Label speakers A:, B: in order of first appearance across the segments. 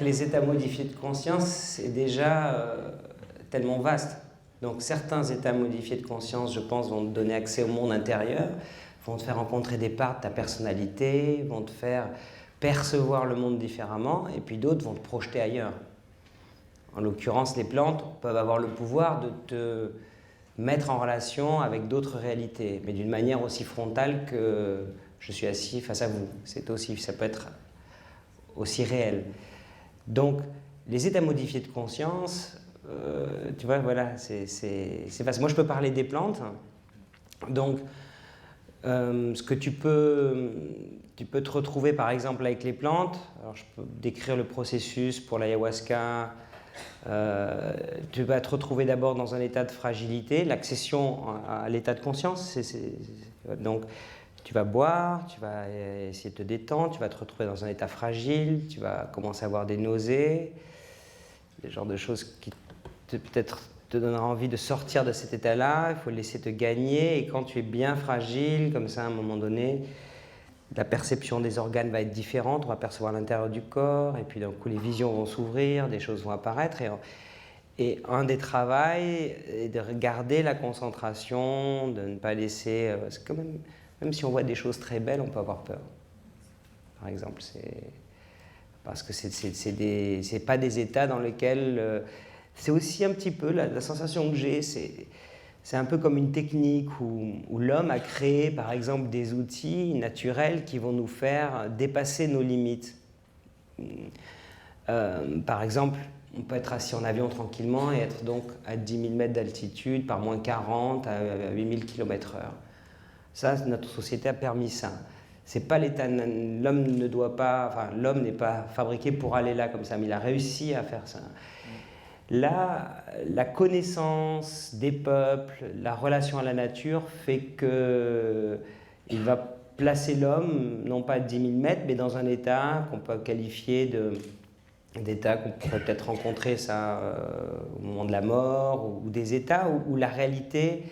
A: les états modifiés de conscience, c'est déjà tellement vaste. Donc certains états modifiés de conscience, je pense, vont te donner accès au monde intérieur, vont te faire rencontrer des parts de ta personnalité, vont te faire percevoir le monde différemment, et puis d'autres vont te projeter ailleurs. En l'occurrence, les plantes peuvent avoir le pouvoir de te mettre en relation avec d'autres réalités, mais d'une manière aussi frontale que je suis assis face à vous. Ça peut être aussi réel. Donc, les états modifiés de conscience, tu vois, voilà, c'est facile. Moi, je peux parler des plantes. Donc, ce que tu peux te retrouver, par exemple, avec les plantes. Alors, je peux décrire le processus pour l'ayahuasca. Tu vas te retrouver d'abord dans un état de fragilité, l'accession à l'état de conscience. Donc, tu vas boire, tu vas essayer de te détendre, tu vas te retrouver dans un état fragile, tu vas commencer à avoir des nausées, des genres de choses qui peut-être te donnera envie de sortir de cet état-là. Il faut le laisser te gagner, et quand tu es bien fragile, comme ça, à un moment donné, la perception des organes va être différente, on va percevoir l'intérieur du corps, et puis d'un coup les visions vont s'ouvrir, des choses vont apparaître, et un des travaux est de garder la concentration, de ne pas laisser... c'est quand même si on voit des choses très belles, on peut avoir peur. Par exemple, parce que c'est pas des états dans lesquels... c'est aussi un petit peu la sensation que j'ai, c'est un peu comme une technique où l'homme a créé, par exemple, des outils naturels qui vont nous faire dépasser nos limites. Par exemple, on peut être assis en avion tranquillement et être donc à 10 000 mètres d'altitude, par moins 40, à 8 000 km/h. Ça, notre société a permis ça. C'est pas l'état. L'homme ne doit pas. Enfin, l'homme n'est pas fabriqué pour aller là comme ça, mais il a réussi à faire ça. Là, la connaissance des peuples, la relation à la nature fait qu'il va placer l'homme, non pas à 10 000 mètres, mais dans un état qu'on peut qualifier d'état qu'on pourrait peut-être rencontrer au moment de la mort, ou des états où la réalité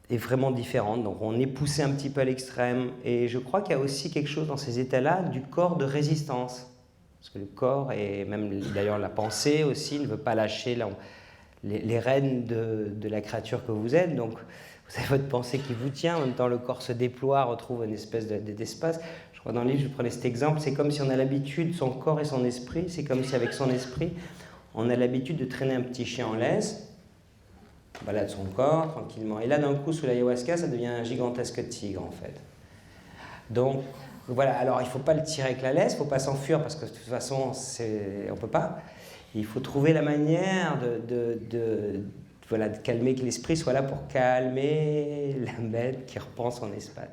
A: est vraiment différente. Donc on est poussé un petit peu à l'extrême. Et je crois qu'il y a aussi quelque chose dans ces états-là du corps de résistance. Parce que le corps, et même d'ailleurs la pensée aussi, ne veut pas lâcher les rênes de la créature que vous êtes. Donc vous avez votre pensée qui vous tient, en même temps le corps se déploie, retrouve une espèce d'espace. Je crois dans le livre, je prenais cet exemple, c'est comme si on a l'habitude, son corps et son esprit, c'est comme si avec son esprit, on a l'habitude de traîner un petit chien en laisse, on balade son corps tranquillement. Et là, d'un coup, sous l'ayahuasca, ça devient un gigantesque tigre, en fait. Donc, voilà, alors il ne faut pas le tirer avec la laisse, il ne faut pas s'enfuir, parce que de toute façon, on ne peut pas. Il faut trouver la manière de calmer, que l'esprit soit là pour calmer la bête qui reprend son espace.